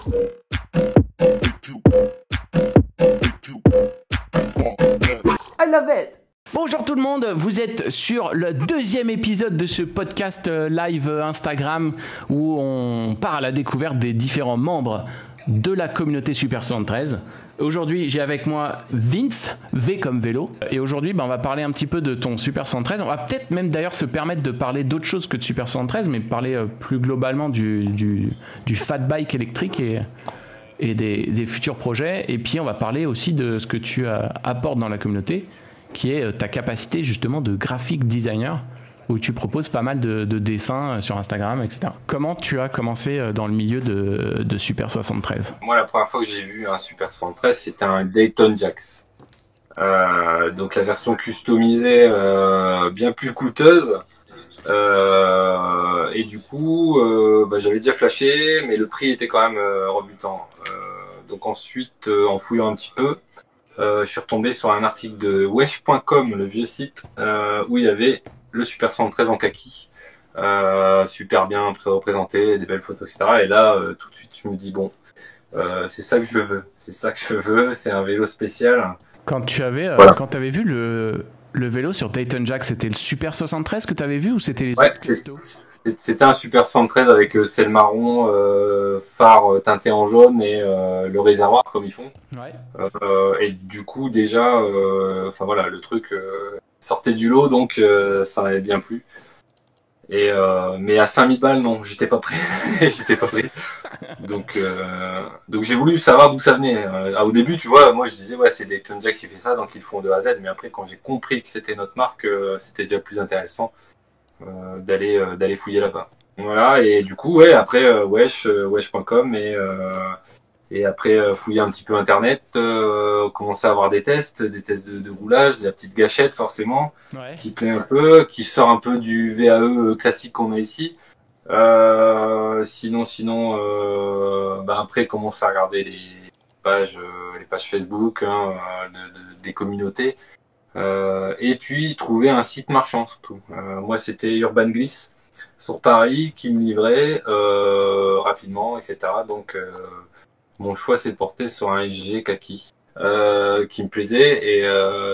I love it. Bonjour tout le monde, vous êtes sur le deuxième épisode de ce podcast live Instagram où on part à la découverte des différents membres de la communauté Super 73. Aujourd'hui, j'ai avec moi Vince, V comme vélo. Et aujourd'hui, on va parler un petit peu de ton Super 73. On va peut-être même d'ailleurs se permettre de parler d'autre chose que de Super 73, mais parler plus globalement du fat bike électrique et des futurs projets. Et puis, on va parler aussi de ce que tu apportes dans la communauté, qui est ta capacité justement de graphic designer, où tu proposes pas mal de dessins sur Instagram, etc. Comment tu as commencé dans le milieu de Super 73 ? Moi, la première fois que j'ai vu un Super 73, c'était un Dayton Jax. Donc la version customisée, bien plus coûteuse. Et du coup, j'avais déjà flashé, mais le prix était quand même rebutant. Donc ensuite, en fouillant un petit peu, je suis retombé sur un article de wesh.com, le vieux site, où il y avait le Super 73 en kaki, super bien représenté, des belles photos, etc. Et là, tout de suite, je me dis bon, c'est ça que je veux, c'est un vélo spécial. Quand tu avais, quand t'avais vu le vélo sur Dayton Jax, c'était le Super 73 que tu avais vu ou c'était les autres c'était un Super 73 avec selle marron, phare teinté en jaune et le réservoir comme ils font. Ouais. Et du coup déjà, le truc sortait du lot, donc ça m'avait bien plu. Et mais à 5000 balles, non, j'étais pas prêt. J'étais pas prêt. Donc j'ai voulu savoir d'où ça venait. Au début, tu vois, moi je disais ouais, c'est Dayton Jax qui fait ça, donc ils le font de A à Z. Mais après, quand j'ai compris que c'était notre marque, c'était déjà plus intéressant d'aller fouiller là-bas. Voilà. Et du coup, ouais, après wesh.com et après fouiller un petit peu internet, commencer à avoir des tests de roulage, de la petite gâchette forcément, Ouais. qui plaît un peu, qui sort un peu du VAE classique qu'on a ici. Sinon, après commencer à regarder les pages Facebook des communautés, et puis trouver un site marchand surtout. Moi, c'était Urban Gliss sur Paris qui me livrait rapidement, etc. Donc mon choix s'est porté sur un SG Kaki qui me plaisait, et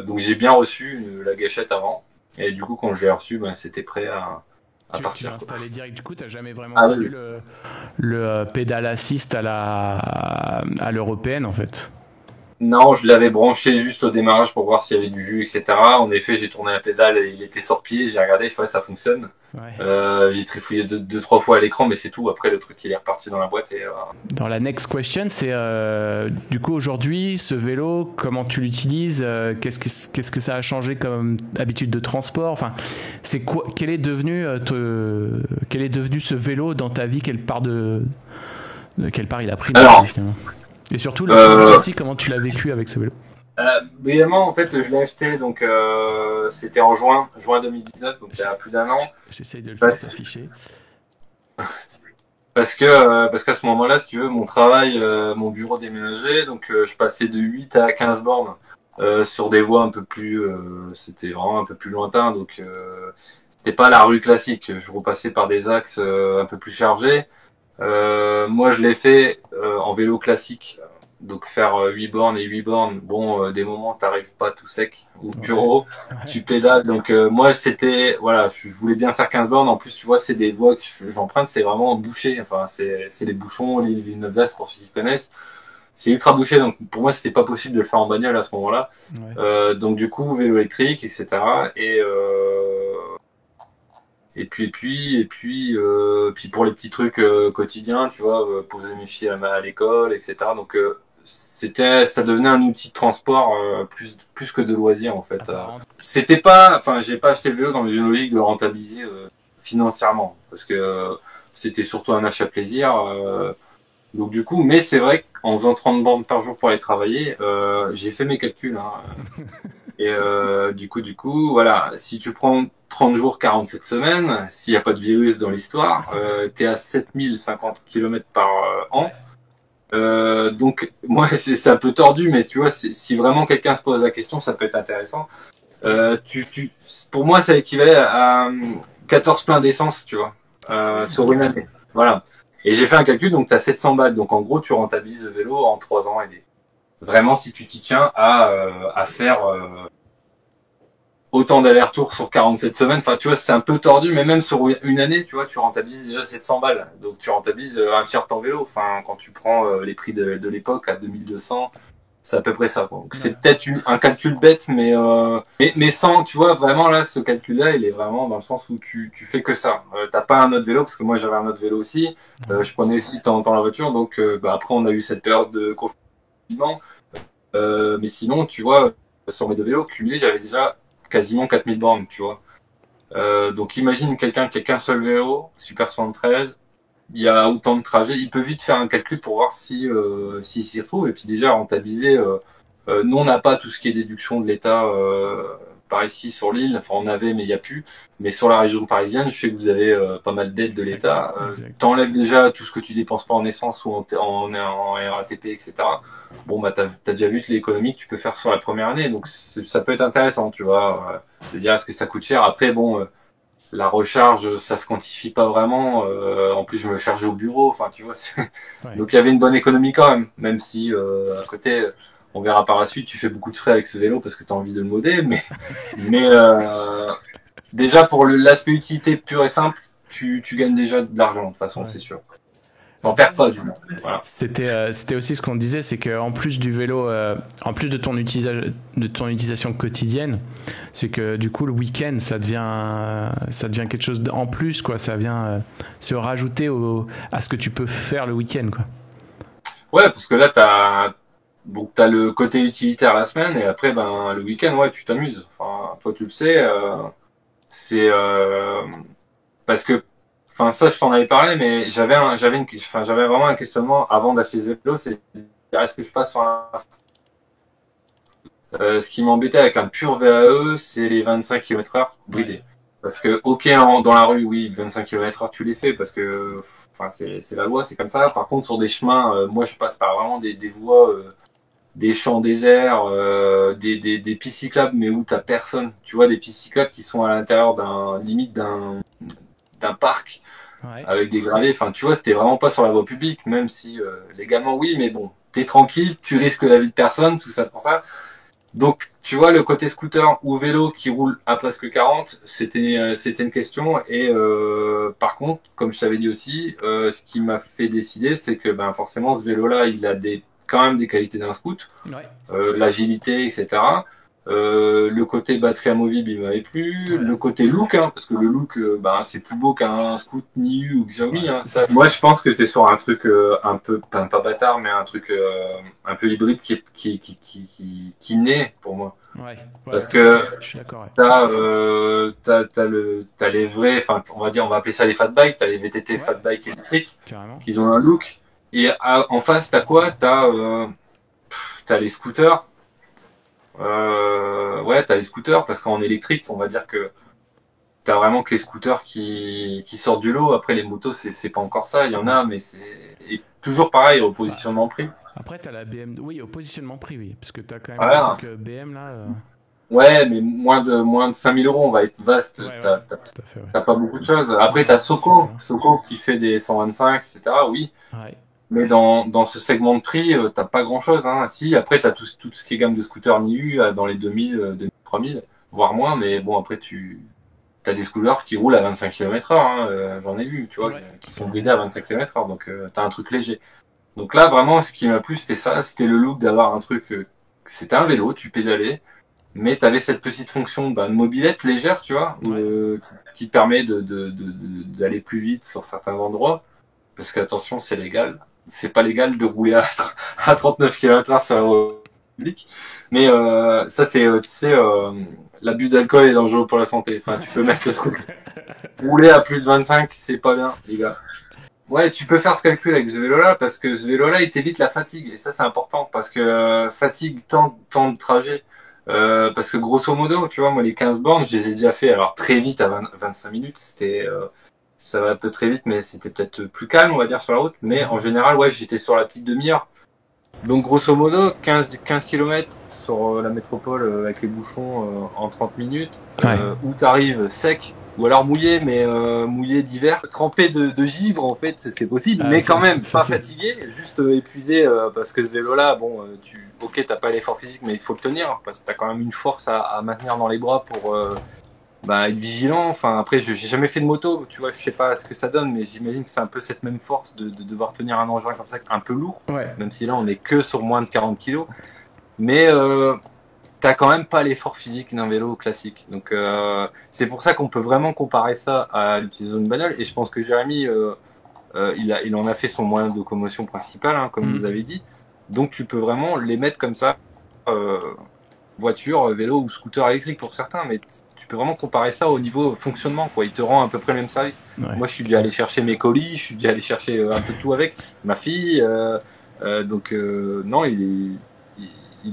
donc j'ai bien reçu la gâchette avant, et du coup quand je l'ai reçu, c'était prêt à Tu partir. l'as installé direct, du coup, tu n'as jamais vraiment Ah vu oui. le pédale assist à l'européenne, en fait. Non, je l'avais branché juste au démarrage pour voir s'il y avait du jus, etc. En effet, j'ai tourné la pédale et il était sur pied. J'ai regardé, ça fonctionne. Ouais. J'ai trifouillé deux, trois fois à l'écran, mais c'est tout. Après, le truc, il est reparti dans la boîte. Et Dans la next question, c'est du coup aujourd'hui, ce vélo, comment tu l'utilises, qu'est-ce que ça a changé comme habitude de transport, enfin, c'est quoi, quel est devenu ce vélo dans ta vie, quelle part il a pris dans ta vie, finalement. Et surtout le physique aussi, comment tu l'as vécu avec ce vélo? Brièvement, en fait, je l'ai acheté, donc c'était en juin 2019, donc il y a plus d'un an. J'essaye de le faire s'afficher. Parce qu'à ce moment-là, si tu veux, mon travail, mon bureau déménageait, donc je passais de 8 à 15 bornes sur des voies un peu plus, c'était vraiment un peu plus lointain, donc c'était pas la rue classique. Je repassais par des axes un peu plus chargés. Moi, je l'ai fait en vélo classique, donc faire 8 bornes et 8 bornes. Bon, des moments, t'arrives pas tout sec au bureau, tu pédales. Donc moi, c'était, voilà, je voulais bien faire 15 bornes. En plus, tu vois, c'est des voies que j'emprunte, c'est vraiment bouché. Enfin, c'est les bouchons, l'île Villeneuve-d'Ascq pour ceux qui connaissent. C'est ultra bouché, donc pour moi, c'était pas possible de le faire en bagnole à ce moment-là. Ouais. Donc du coup, vélo électrique, etc. Puis pour les petits trucs quotidiens, tu vois, poser mes filles à l'école, etc. Donc ça devenait un outil de transport plus que de loisir en fait. J'ai pas acheté le vélo dans une logique de rentabiliser financièrement, parce que c'était surtout un achat plaisir. Donc du coup, mais c'est vrai qu'en faisant 30 bornes par jour pour aller travailler, j'ai fait mes calculs. Et du coup, voilà, si tu prends 30 jours, 47 semaines, s'il n'y a pas de virus dans l'histoire, t'es à 7050 km par an. Donc, moi, c'est un peu tordu, mais tu vois, si vraiment quelqu'un se pose la question, ça peut être intéressant. Pour moi, ça équivalait à 14 pleins d'essence, tu vois, sur une année. Voilà. Et j'ai fait un calcul, donc tu as 700 balles. Donc en gros, tu rentabilises le vélo en 3 ans et des. Vraiment, si tu t'y tiens à faire autant d'allers-retours sur 47 semaines, enfin tu vois, c'est un peu tordu, mais même sur une année, tu vois, tu rentabilises déjà 700 balles. Donc tu rentabilises un tiers de ton vélo. Enfin, quand tu prends les prix de l'époque à 2200, c'est à peu près ça. Donc c'est peut-être un calcul bête, mais sans, tu vois, vraiment là, ce calcul-là, il est vraiment dans le sens où tu fais que ça. T'as pas un autre vélo, parce que moi j'avais un autre vélo aussi. Je prenais aussi de temps en temps la voiture, donc après on a eu cette période de confinement. Mais sinon, tu vois, sur mes deux vélos cumulés, j'avais déjà quasiment 4000 bornes, tu vois. Donc imagine quelqu'un qui a qu'un seul vélo, Super 73, il y a autant de trajets, il peut vite faire un calcul pour voir s'il s'y retrouve et puis déjà rentabiliser. Nous on n'a pas tout ce qui est déduction de l'État par ici sur l'île, enfin on avait mais il n'y a plus. Mais sur la région parisienne, je sais que vous avez pas mal d'aides de l'État. T'enlèves déjà tout ce que tu dépenses pas en essence ou en RATP, etc. Bon bah t'as déjà vu l'économie que tu peux faire sur la première année, donc ça peut être intéressant, tu vois, de dire est-ce que ça coûte cher. Après bon. La recharge, ça se quantifie pas vraiment. En plus, je me chargeais au bureau. Enfin, tu vois. Ouais. Donc, il y avait une bonne économie quand même si à côté, on verra par la suite, tu fais beaucoup de frais avec ce vélo parce que tu as envie de le modder. Mais déjà, pour l'aspect utilité pur et simple, tu gagnes déjà de l'argent, de toute façon, c'est sûr. T'en perds pas, du moins. Voilà. C'était aussi ce qu'on disait, c'est qu'en plus du vélo, en plus de ton utilisation quotidienne, c'est que du coup le week-end ça devient quelque chose en plus, quoi. Ça vient se rajouter à ce que tu peux faire le week-end, quoi. Ouais, parce que là, t'as le côté utilitaire la semaine et après, ben, le week-end, ouais, tu t'amuses. Enfin, toi, tu le sais, c'est parce que, enfin, ça, je t'en avais parlé, mais j'avais vraiment un questionnement avant d'acheter ce vélo, c'est est-ce que je passe sur un. Ce qui m'embêtait avec un pur VAE, c'est les 25 km/h bridés. Ouais. Parce que, ok, dans la rue, oui, 25 km/h, tu les fais parce que, enfin, c'est la loi, c'est comme ça. Par contre, sur des chemins, moi, je passe par vraiment des voies, des champs déserts, des pistes cyclables, mais où t'as personne. Tu vois, des pistes cyclables qui sont à l'intérieur limite d'un parc Ouais. avec des gravés. Enfin, tu vois, c'était vraiment pas sur la voie publique, même si légalement oui, mais bon, t'es tranquille, tu risques la vie de personne, tout ça pour ça. Donc, tu vois, le côté scooter ou vélo qui roule à presque 40, c'était une question. Et par contre, comme je t'avais dit aussi, ce qui m'a fait décider, c'est que ben forcément, ce vélo-là, il a quand même des qualités d'un scoot, Ouais. l'agilité, etc. Le côté batterie amovible, il m'avait plu. Ouais. Le côté look, hein, parce que le look, ben, c'est plus beau qu'un Scoot Niu ou Xiaomi. Ouais, Hein. Moi, je pense que t'es sur un truc un peu, pas bâtard, mais un truc un peu hybride qui naît pour moi. Ouais. Parce que Je suis d'accord. Ouais. t'as les vrais, enfin, on va dire, on va appeler ça les fat bikes, t'as les VTT fat Ouais. bikes électriques, Carrément. qui ont un look. Et en face, t'as quoi? T'as les scooters. Ouais, t'as les scooters parce qu'en électrique, on va dire que t'as vraiment que les scooters qui sortent du lot. Après, les motos, c'est pas encore ça. Il y en a, mais c'est et toujours pareil au Bah, positionnement prix. après, t'as la BM. Oui, au positionnement prix, oui. Parce que t'as quand même le Voilà. truc BM là. Ouais, mais moins de 5000 euros, on va être vaste. Ouais, ouais. Tout à fait, ouais. T'as pas beaucoup de choses. Après, t'as Soco qui fait des 125, etc. Oui. Ouais. Mais dans ce segment de prix, t'as pas grand chose, hein. Si, après, t'as tout ce qui est gamme de scooters NIU dans les 2000, 2000, 3000, voire moins, mais bon, après, t'as des scooters qui roulent à 25 km/h, hein, j'en ai vu, tu vois, Ouais. qui sont bridés à 25 km/h, donc t'as un truc léger. Donc là, vraiment, ce qui m'a plu, c'était ça, c'était le look d'avoir un truc, c'était un vélo, tu pédalais, mais t'avais cette petite fonction de mobilette légère, tu vois, Ouais. qui te permet d'aller plus vite sur certains endroits, parce qu'attention, c'est légal. C'est pas légal de rouler à 39 km/h sur la voie publique. Mais ça, c'est, tu sais, l'abus d'alcool est dangereux pour la santé. Enfin, tu peux mettre le truc. Rouler à plus de 25, c'est pas bien, les gars. Ouais, tu peux faire ce calcul avec ce vélo-là, parce que ce vélo-là, il t'évite la fatigue. Et ça, c'est important, parce que fatigue, temps de trajet. Parce que grosso modo, tu vois, moi, les 15 bornes, je les ai déjà fait, alors très vite, à 25 minutes. Ça va un peu très vite, mais c'était peut-être plus calme, on va dire, sur la route. Mais en général, ouais, j'étais sur la petite demi-heure. Donc, grosso modo, 15 km sur la métropole avec les bouchons en 30 minutes, Ouais. où t'arrives sec, ou alors mouillé, mais mouillé d'hiver, trempé de givre en fait, c'est possible, mais quand même pas fatigué, juste épuisé parce que ce vélo-là, bon, ok, t'as pas l'effort physique, mais il faut le tenir parce que t'as quand même une force à maintenir dans les bras pour être vigilant. Enfin, après, j'ai jamais fait de moto, tu vois, je sais pas ce que ça donne, mais j'imagine que c'est un peu cette même force de devoir tenir un engin comme ça, un peu lourd, même si là on est que sur moins de 40 kilos, mais t'as quand même pas l'effort physique d'un vélo classique. Donc c'est pour ça qu'on peut vraiment comparer ça à l'utilisation d'une bagnole. Et je pense que Jérémy, il en a fait son moyen de locomotion principal, hein, comme vous avez dit. Donc tu peux vraiment les mettre comme ça, voiture, vélo ou scooter électrique pour certains, mais tu peux vraiment comparer ça au niveau fonctionnement, quoi. Il te rend à peu près le même service. Moi, je suis dû aller chercher mes colis, je suis dû aller chercher un peu tout avec ma fille. Donc non, il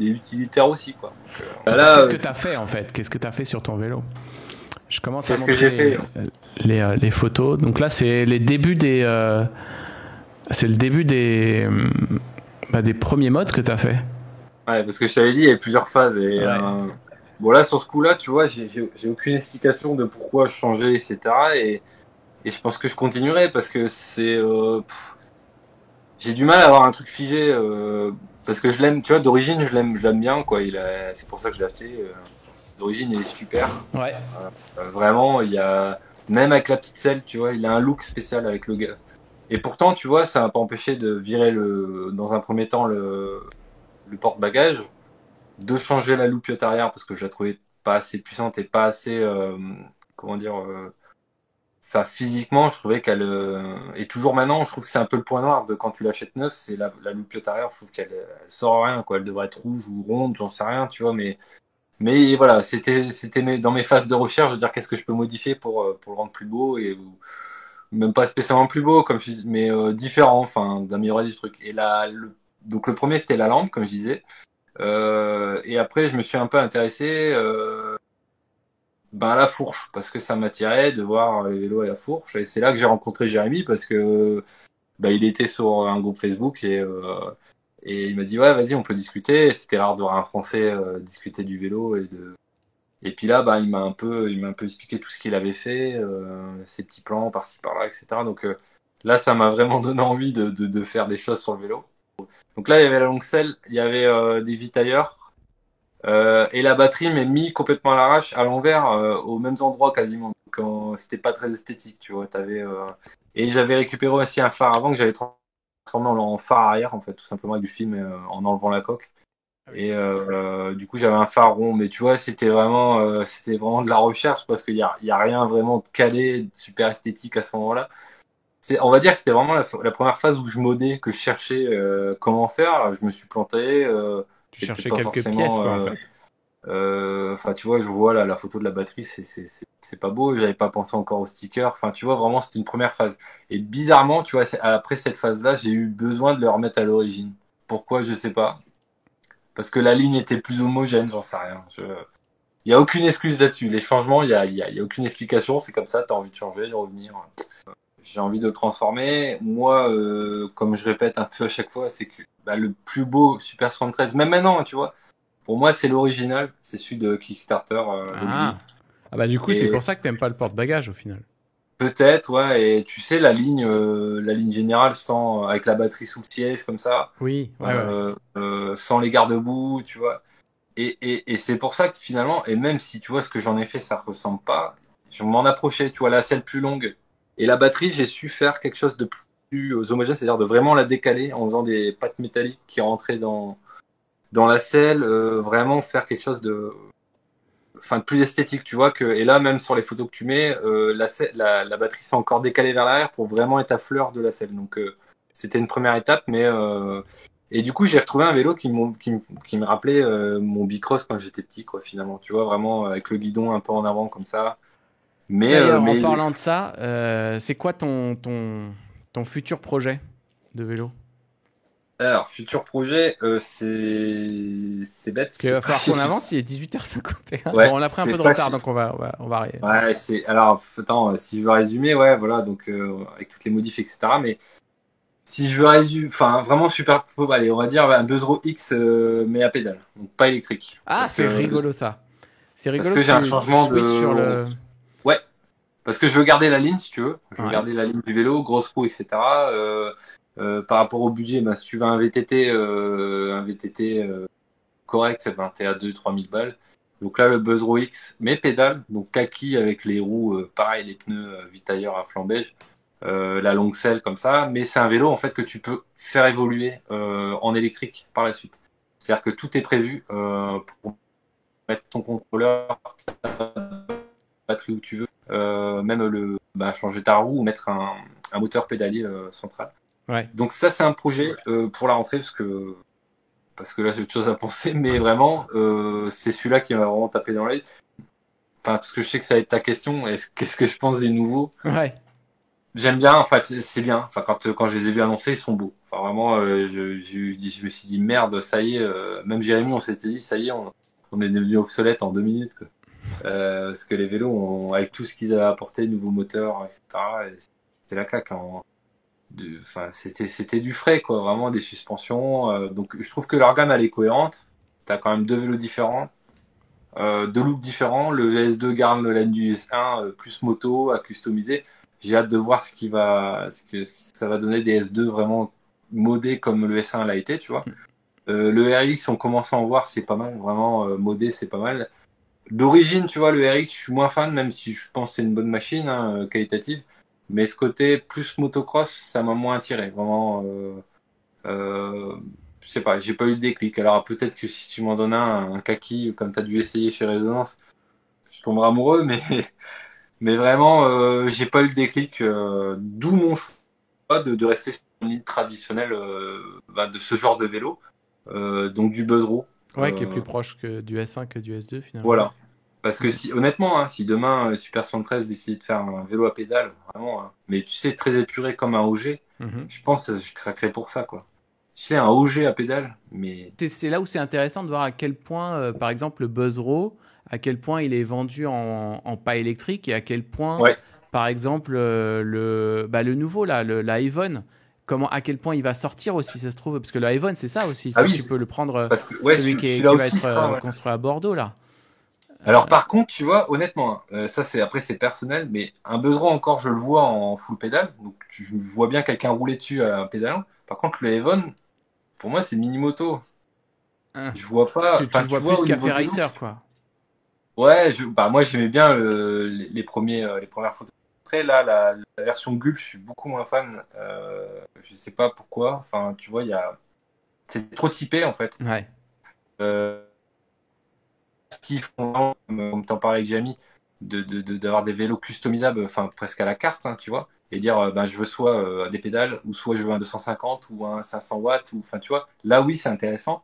est utilitaire aussi, quoi. Donc, qu'est-ce que tu as fait en fait? Qu'est-ce que tu as fait sur ton vélo? Je commence à montrer les photos. Donc là, c'est les débuts c'est le début des premiers modes que tu as fait. Ouais, parce que je t'avais dit, il y avait plusieurs phases. Et bon, là, sur ce coup-là, tu vois, j'ai aucune explication de pourquoi je changeais, etc. Et je pense que je continuerai parce que c'est j'ai du mal à avoir un truc figé parce que je l'aime, tu vois, d'origine je l'aime bien, quoi. C'est pour ça que je l'ai acheté. D'origine il est super. Ouais. Vraiment, il y a même avec la petite selle, tu vois, il a un look spécial avec le gars. Et pourtant, tu vois, ça m'a pas empêché de virer dans un premier temps le porte-bagages, de changer la loupiote arrière parce que je la trouvais pas assez puissante et pas assez comment dire enfin physiquement je trouvais qu'elle et toujours maintenant je trouve que c'est un peu le point noir de quand tu l'achètes neuf, c'est la loupiote arrière, je trouve qu'elle sort rien, quoi. Elle devrait être rouge ou ronde, j'en sais rien, tu vois, mais voilà, c'était dans mes phases de recherche de dire qu'est-ce que je peux modifier pour le rendre plus beau et même pas spécialement plus beau comme je dis, mais différent, enfin d'améliorer du truc. Et donc le premier c'était la lampe comme je disais. Et après, je me suis un peu intéressé à la fourche, parce que ça m'attirait de voir les vélos à la fourche. Et c'est là que j'ai rencontré Jérémy, parce que il était sur un groupe Facebook et il m'a dit ouais, vas-y, on peut discuter. C'était rare de voir un Français discuter du vélo et puis là, il m'a un peu expliqué tout ce qu'il avait fait, ses petits plans par-ci par-là, etc. Donc là, ça m'a vraiment donné envie de faire des choses sur le vélo. Donc là, il y avait la longue selle, il y avait des vitailleurs, et la batterie m'est mis complètement à l'arrache, à l'envers, aux mêmes endroits quasiment. Donc c'était pas très esthétique, tu vois. Et j'avais récupéré aussi un phare avant que j'avais transformé en phare arrière, en fait, tout simplement avec du film en enlevant la coque. Et du coup, j'avais un phare rond, mais tu vois, c'était vraiment de la recherche parce qu'il y a rien vraiment de calé, de super esthétique à ce moment-là. On va dire que c'était vraiment la première phase où je modais, que je cherchais comment faire. Je me suis planté. Tu cherchais quelques pièces, quoi, en fait. Enfin, tu vois, je vois là, la photo de la batterie, c'est pas beau. J'avais pas pensé encore au sticker. Enfin, tu vois, vraiment, c'était une première phase. Et bizarrement, tu vois, après cette phase-là, j'ai eu besoin de le remettre à l'origine. Pourquoi, je sais pas. Parce que la ligne était plus homogène, j'en sais rien. Il y a aucune excuse là-dessus. Les changements, il y a aucune explication. C'est comme ça, t'as envie de changer, de revenir. J'ai envie de le transformer. Moi, comme je répète un peu à chaque fois, c'est que le plus beau Super 73, même maintenant, tu vois, pour moi, c'est l'original. C'est celui de Kickstarter. Du coup, c'est pour ça que t'aimes pas le porte-bagages au final. Peut-être, ouais. Et tu sais, la ligne générale avec la batterie sous le siège comme ça. Oui, sans les garde-boue, tu vois. Et c'est pour ça que finalement, et même si tu vois ce que j'en ai fait, ça ressemble pas, je m'en approchais, tu vois, la selle plus longue. Et la batterie, j'ai su faire quelque chose de plus homogène, c'est-à-dire de vraiment la décaler en faisant des pattes métalliques qui rentraient dans la selle, vraiment faire quelque chose de plus esthétique, tu vois. Et là, même sur les photos que tu mets, la batterie s'est encore décalée vers l'arrière pour vraiment être à fleur de la selle. Donc c'était une première étape, mais et du coup, j'ai retrouvé un vélo qui me rappelait mon Bicross quand j'étais petit, quoi, finalement. Tu vois, vraiment avec le guidon un peu en avant comme ça. D'ailleurs, en parlant de ça, c'est quoi ton futur projet de vélo? Alors, futur projet, c'est bête. Il va falloir qu'on avance, il est 18h51. Ouais, bon, on a pris un peu de retard, donc on va arrêter. Ouais, alors, attends, si je veux résumer, ouais, voilà, donc avec toutes les modifs, etc. Mais si je veux résumer, enfin, vraiment super, allez, on va dire un Buzzro X, mais à pédale, donc pas électrique. Ah, c'est rigolo ça. C'est rigolo parce que j'ai un changement de. Sur le... Ouais. Parce que je veux garder la ligne, si tu veux. Je veux Ouais. garder la ligne du vélo, grosse roue, etc. Par rapport au budget, bah, si tu veux un VTT, correct, ben, t'es à 2-3 000 balles. Donc là, le Buzzro X, mais pédale, donc kaki avec les roues, pareil, les pneus Vitailleur à flanc beige, la longue selle comme ça. Mais c'est un vélo en fait que tu peux faire évoluer en électrique par la suite. C'est-à-dire que tout est prévu pour mettre ton contrôleur, batterie où tu veux, même changer ta roue ou mettre un moteur pédalier central. Ouais. Donc ça, c'est un projet pour la rentrée parce que là j'ai autre chose à penser, mais vraiment c'est celui-là qui m'a vraiment tapé dans l'œil. Enfin, parce que je sais que ça va être ta question. Qu'est-ce que je pense des nouveaux? Ouais. J'aime bien. Enfin, c'est bien. Enfin, quand je les ai vus annoncer, ils sont beaux. Enfin, vraiment, je me suis dit merde, ça y est. Même Jérémy, on s'était dit ça y est, on est devenu obsolète en 2 minutes. Quoi. Parce que les vélos, avec tout ce qu'ils avaient apporté, nouveaux moteurs, etc. C'était la claque. Enfin, c'était du frais, quoi. Vraiment des suspensions. Donc, je trouve que leur gamme elle est cohérente. T'as quand même 2 vélos différents. Deux looks différents. Le S2 garde la ligne du S1 plus moto à customiser. J'ai hâte de voir ce que ça va donner des S2 vraiment modés comme le S1 l'a été, tu vois. Le RX, on commence à en voir, c'est pas mal, vraiment modé, c'est pas mal. D'origine, tu vois, le RX, je suis moins fan, même si je pense que c'est une bonne machine, hein, qualitative. Mais ce côté plus motocross, ça m'a moins attiré, vraiment. Euh, je sais pas, j'ai pas eu le déclic. Alors peut-être que si tu m'en donnes un kaki, comme tu as dû essayer chez Résonance, je tomberai amoureux, mais mais vraiment, j'ai pas eu le déclic. D'où mon choix de rester sur une ligne traditionnelle de ce genre de vélo, donc du Buzzro. Ouais, qui est plus proche que du S1 que du S2 finalement. Voilà. Parce que si, honnêtement, hein, si demain Super 73 décide de faire un vélo à pédale, vraiment, hein, mais tu sais, très épuré comme un OG, Mhm. je pense que je craquerais pour ça, quoi. Tu sais, un OG à pédale, mais C'est là où c'est intéressant de voir à quel point, par exemple, le Buzzro, à quel point il est vendu en pas électrique et à quel point, ouais. par exemple, le nouveau, là, la Avon, à quel point il va sortir aussi, ça se trouve. Parce que le Avon, c'est ça aussi. Ah Si oui, tu peux le prendre, parce que ouais, celui celui-là qui va aussi être sera. Ouais. construit à Bordeaux, là. Alors par contre, tu vois, honnêtement, hein, ça c'est après c'est personnel, mais un Buzzro encore, je le vois en full pédale, donc je vois bien quelqu'un rouler dessus à un pédalant. Par contre, le Avon, pour moi, c'est mini moto. Hein. Je vois pas. Tu Enfin, le tu vois vois plus au niveau Café du look. Racer, quoi. Ouais, bah moi j'aimais bien les premières photos. Après là, la version Gulf, je suis beaucoup moins fan. Je sais pas pourquoi. Enfin, tu vois, c'est trop typé en fait. Ouais. Euh, Steve, comme t'en parlais avec Jamie, d'avoir des vélos customisables, enfin presque à la carte, hein, tu vois, et dire, ben je veux soit des pédales, ou soit je veux un 250 ou un 500 watts, ou enfin tu vois. Là oui, c'est intéressant,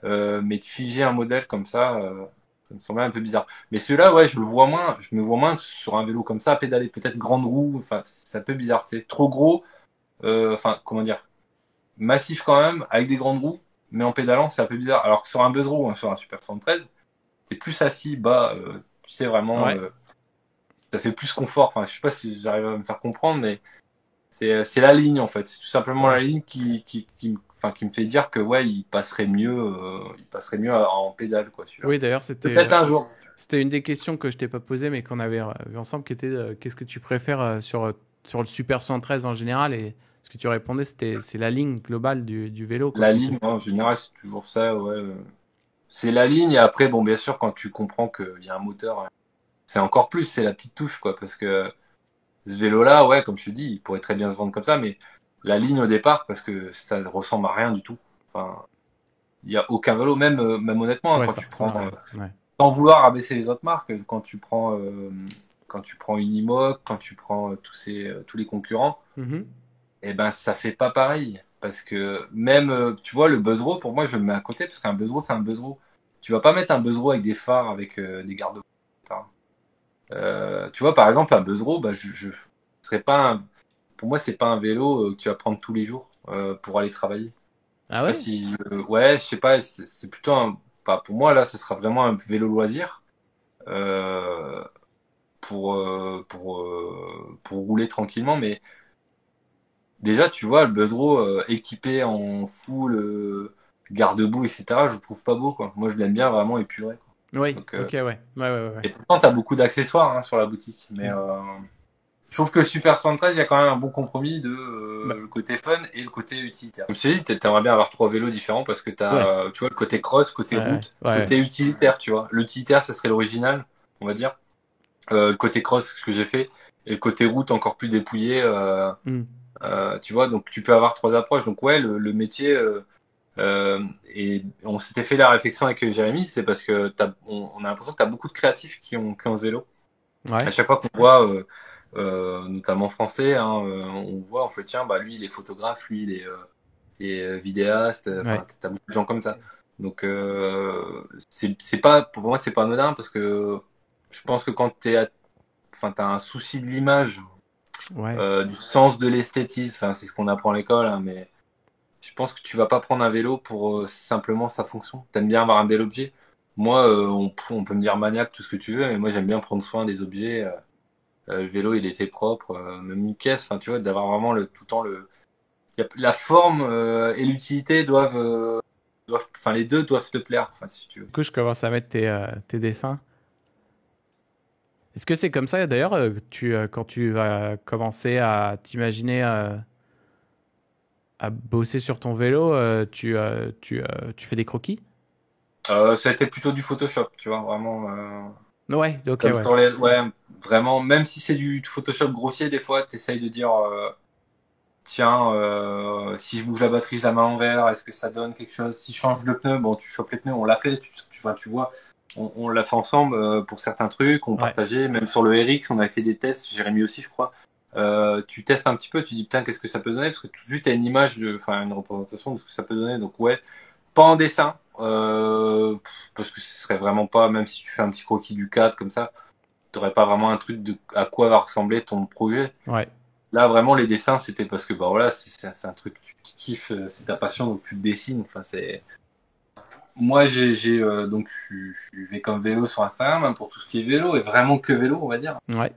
mais de figer un modèle comme ça me semblait un peu bizarre. Mais celui-là, ouais, je me vois moins sur un vélo comme ça, pédaler peut-être grande roue, enfin, c'est un peu bizarre, c'est trop gros, enfin, comment dire, massif quand même, avec des grandes roues, mais en pédalant, c'est un peu bizarre. Alors que sur un Buzzro, hein, sur un Super 73, t'es plus assis bas, tu sais vraiment, Ouais. ça fait plus confort. Enfin, je sais pas si j'arrive à me faire comprendre, mais c'est la ligne en fait. C'est tout simplement Ouais. la ligne qui me fait dire que ouais, il passerait mieux en pédale quoi, celui-là. Oui, d'ailleurs, Peut-être un jour. c'était une des questions que je t'ai pas posée, mais qu'on avait vu ensemble, qui était qu'est-ce que tu préfères sur le Super 113 en général. Et ce que tu répondais, c'est la ligne globale du vélo, quoi. La ligne, en général, c'est toujours ça, ouais. C'est la ligne et après, bon, bien sûr, quand tu comprends qu'il y a un moteur, c'est encore plus, c'est la petite touche quoi, parce que ce vélo-là, ouais, comme je te dis, il pourrait très bien se vendre comme ça, mais la ligne au départ, parce que ça ne ressemble à rien du tout. Enfin, il y a aucun vélo, même honnêtement, hein, Ouais, quand ça tu prends, ressemble à rien. Ouais. sans vouloir abaisser les autres marques, quand tu prends Unimog, quand tu prends tous les concurrents, Mhm. eh ben, ça fait pas pareil. Parce que même, tu vois, le Buzzro, pour moi, je le mets à côté, parce qu'un Buzzro, c'est un Buzzro. Tu vas pas mettre un Buzzro avec des phares, avec des garde-boue. Tu vois, par exemple, un Buzzro, bah, je serais pas pour moi, c'est pas un vélo que tu vas prendre tous les jours pour aller travailler. Je Ah sais pas ouais? si, ouais, je sais pas, c'est plutôt enfin, pour moi là, ce sera vraiment un vélo loisir euh, pour rouler tranquillement. Mais déjà, tu vois, le Buzzro équipé en full garde-boue, etc. Je le trouve pas beau quoi. Moi, je l'aime bien vraiment épuré. Quoi. Oui, Donc, ok, ouais. Et pourtant, t'as beaucoup d'accessoires sur la boutique. Mais je trouve que Super 73, il y a quand même un bon compromis de le côté fun et le côté utilitaire. Comme je t'ai dit, t'aimerais bien avoir 3 vélos différents parce que t'as, tu vois, le côté cross, côté route, côté utilitaire, tu vois. L'utilitaire, ça serait l'original, on va dire. Le côté cross que j'ai fait et le côté route encore plus dépouillé. Tu vois, donc tu peux avoir 3 approches. Donc ouais, le métier. Et on s'était fait la réflexion avec Jérémy, c'est parce que on a l'impression que t'as beaucoup de créatifs qui ont ce vélo. À chaque fois qu'on voit, notamment français, on voit, on fait tiens, bah lui il est photographe, lui il est vidéaste. Enfin, t'as beaucoup de gens comme ça. Donc c'est pas, pour moi c'est pas anodin parce que je pense que quand t'as un souci de l'image, du sens de l'esthétisme, enfin c'est ce qu'on apprend à l'école, mais je pense que tu vas pas prendre un vélo pour simplement sa fonction. T'aimes bien avoir un bel objet. Moi, on peut me dire maniaque, tout ce que tu veux, mais moi j'aime bien prendre soin des objets. Le vélo, il était propre, même une caisse. Enfin, tu vois, d'avoir vraiment tout le temps la forme et l'utilité enfin les deux doivent te plaire. Enfin, si tu veux. Du coup, je commence à mettre tes dessins. Est-ce que c'est comme ça d'ailleurs, quand tu vas commencer à t'imaginer à bosser sur ton vélo, tu fais des croquis? Ça a été plutôt du Photoshop, tu vois, vraiment. Ouais, ok, Comme sur vraiment, même si c'est du Photoshop grossier, des fois, t'essayes de dire, tiens, si je bouge la batterie, je la mets à l'envers, est-ce que ça donne quelque chose? Si je change le pneu, bon, tu chopes les pneus, on l'a fait, tu vois, on l'a fait ensemble pour certains trucs, on partageait, même sur le RX, on avait fait des tests, Jérémy aussi, je crois. Tu testes un petit peu, tu dis putain, qu'est-ce que ça peut donner? Parce que tout de suite, t'as une image, une représentation de ce que ça peut donner. Donc ouais, pas en dessin, parce que ce serait vraiment pas, même si tu fais un petit croquis du cadre comme ça, t'aurais pas vraiment un truc de à quoi va ressembler ton projet. Ouais. Là, vraiment, les dessins, c'était parce que, bah voilà, c'est un truc que tu kiffes, c'est ta passion, donc tu dessines. Enfin, c'est. Moi, donc, je vais comme vélo sur Instagram, pour tout ce qui est vélo, et vraiment que vélo, on va dire. Ouais.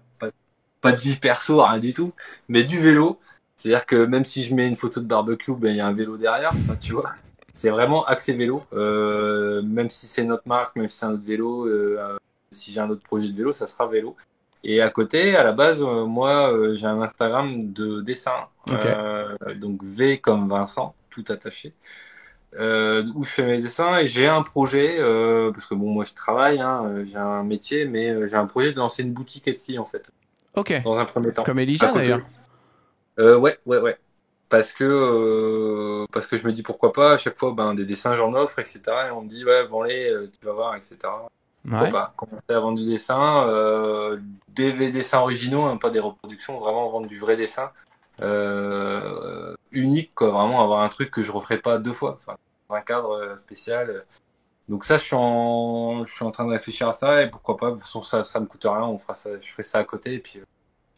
Pas de vie perso, rien du tout, mais du vélo. C'est-à-dire que même si je mets une photo de barbecue, ben, il y a un vélo derrière, tu vois. C'est vraiment axé vélo. Même si c'est notre marque, même si c'est un autre vélo, si j'ai un autre projet de vélo, ça sera vélo. Et à côté, à la base, moi, j'ai un Instagram de dessin. Donc V comme Vincent, tout attaché. Où je fais mes dessins et j'ai un projet, parce que bon, moi je travaille, j'ai un métier, mais j'ai un projet de lancer une boutique Etsy en fait. Ok. Dans un premier temps. Comme Elijah d'ailleurs. Ouais. Parce que je me dis pourquoi pas, à chaque fois, des dessins j'en offre, etc. Et on me dit, ouais, vends-les, tu vas voir, etc. Pourquoi pas commencer à vendre du dessin, des dessins originaux, pas des reproductions, vraiment vendre du vrai dessin, unique, quoi, vraiment avoir un truc que je referai pas 2 fois, enfin, dans un cadre spécial. Donc ça, je suis en train de réfléchir à ça, et pourquoi pas, de toute façon, ça me coûte rien, je ferai ça à côté, et puis,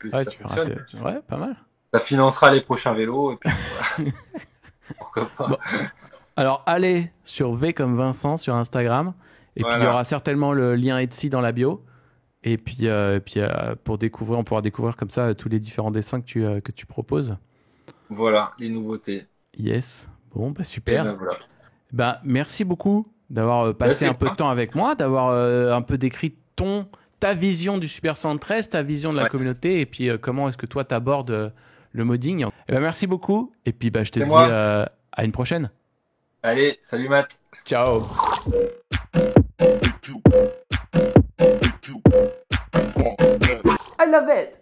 si ça fonctionne. Ouais, pas mal. Ça financera les prochains vélos, et puis voilà. Pourquoi pas. Bon. Alors, allez sur V comme Vincent sur Instagram. Et puis, il y aura certainement le lien Etsy dans la bio. Et puis, pour découvrir, on pourra découvrir comme ça tous les différents dessins que tu proposes. Voilà, les nouveautés. Yes. Bon, super. Et voilà. Merci beaucoup d'avoir passé un peu de temps avec moi, d'avoir un peu décrit ta vision du Super 113, ta vision de la communauté, et puis comment est-ce que toi t'abordes le modding. Merci beaucoup. Et puis, je te dis à une prochaine. Allez, salut Matt. Ciao. I love it.